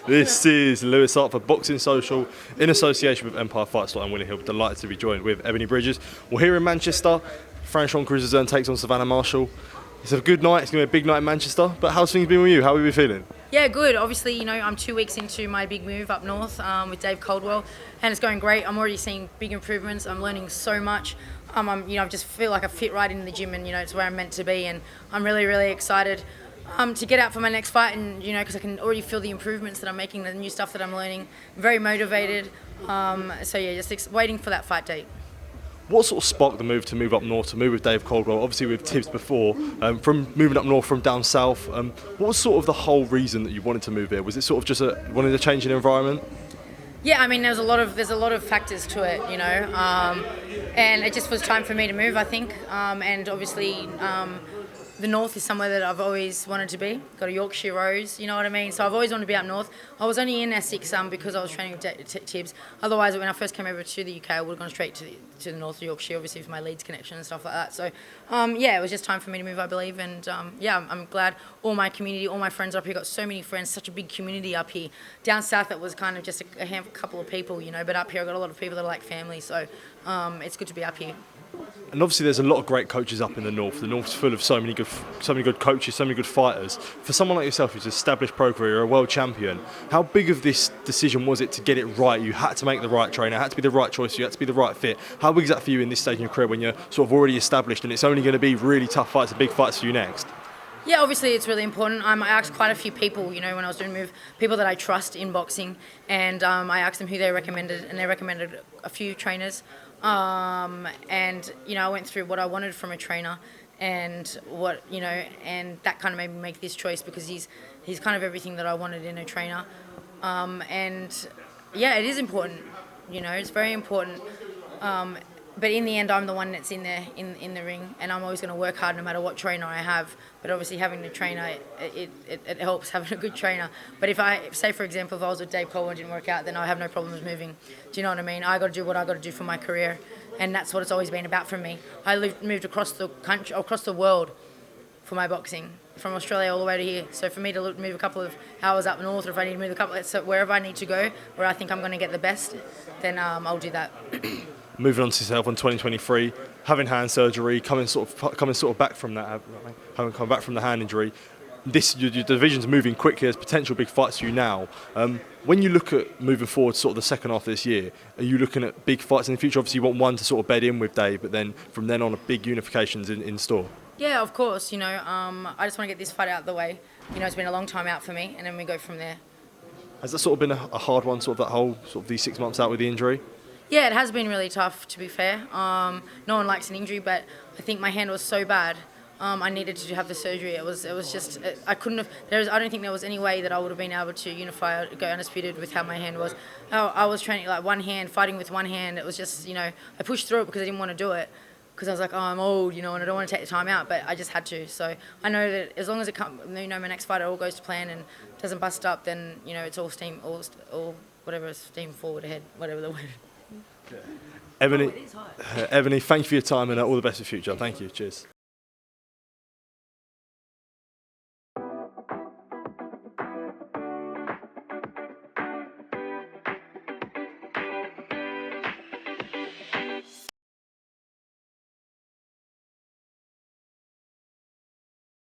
This is Lewis Hart for Boxing Social in association with Empire Fight Slot and Winning Hill. Delighted to be joined with Ebanie Bridges. Well, here in Manchester, Franchon Crews-Dezurn takes on Savannah Marshall. It's a good night, it's going to be a big night in Manchester, but how's things been with you? How have you been feeling? Yeah, good. Obviously, I'm 2 weeks into my big move up north with Dave Coldwell, and it's going great. I'm already seeing big improvements. I'm learning so much. I just feel like I fit right into the gym, and it's where I'm meant to be, and I'm really, really excited to get out for my next fight, and because I can already feel the improvements that I'm making, the new stuff that I'm learning. Very motivated. So yeah, just waiting for that fight date. What sort of sparked the move to move up north, to move with Dave Coldwell, obviously with Tibbs before, from moving up north from down south? What was sort of the whole reason that you wanted to move here? Was it sort of just wanting to change an environment? Yeah, there's a lot of factors to it, and it just was time for me to move, I think. And obviously, the north is somewhere that I've always wanted to be. Got a Yorkshire rose, you know what I mean? So I've always wanted to be up north. I was only in Essex because I was training with Tibbs. Otherwise, when I first came over to the UK, I would have gone straight to the north of Yorkshire, obviously with my Leeds connection and stuff like that. So yeah, it was just time for me to move, I believe. And yeah, I'm glad all my community, all my friends up here, got so many friends, such a big community up here. Down south, it was kind of just a couple of people, but up here I've got a lot of people that are like family. So it's good to be up here. And obviously there's a lot of great coaches up in the north. The north's full of so many good coaches, so many good fighters. For someone like yourself who's an established pro career, you're a world champion, how big of this decision was it to get it right? You had to make the right trainer, it had to be the right choice, you had to be the right fit. How big is that for you in this stage in your career when you're sort of already established and it's only going to be really tough fights and big fights for you next? Yeah, obviously it's really important. I asked quite a few people, when I was doing the move, people that I trust in boxing, and I asked them who they recommended, and they recommended a few trainers. And I went through what I wanted from a trainer, and and that kind of made me make this choice because he's kind of everything that I wanted in a trainer. And yeah, it is important. It's very important. But in the end, I'm the one that's in there in the ring, and I'm always going to work hard no matter what trainer I have. But obviously, having a trainer, it helps having a good trainer. But if I for example, if I was with Dave Coldwell and it didn't work out, then I have no problems moving. Do you know what I mean? I got to do what I got to do for my career, and that's what it's always been about for me. I moved across the country, across the world, for my boxing, from Australia all the way to here. So for me to move a couple of hours up north, or if I need to move so wherever I need to go, where I think I'm going to get the best, then I'll do that. Moving on to yourself on 2023, having hand surgery, coming sort of back from that, having come back from the hand injury. Your division's moving quickly. There's potential big fights for you now. When you look at moving forward, sort of the second half of this year, are you looking at big fights in the future? Obviously, you want one to sort of bed in with Dave, but then from then on, a big unifications in store. Yeah, of course. I just want to get this fight out of the way. It's been a long time out for me, and then we go from there. Has that sort of been a hard one, sort of that whole sort of these 6 months out with the injury? Yeah, it has been really tough, to be fair. No one likes an injury, but I think my hand was so bad. I needed to have the surgery. It was just I couldn't have. I don't think there was any way that I would have been able to unify, go undisputed with how my hand was. I was training like one hand, fighting with one hand. It was just I pushed through it because I didn't want to do it. Because I was like, I'm old, and I don't want to take the time out, but I just had to. So I know that as long as it comes, my next fight all goes to plan and doesn't bust up, then it's all steam, all whatever, steam forward ahead, whatever the word. Yeah. Ebanie, thank you for your time and all the best for the future. Thank you. Cheers.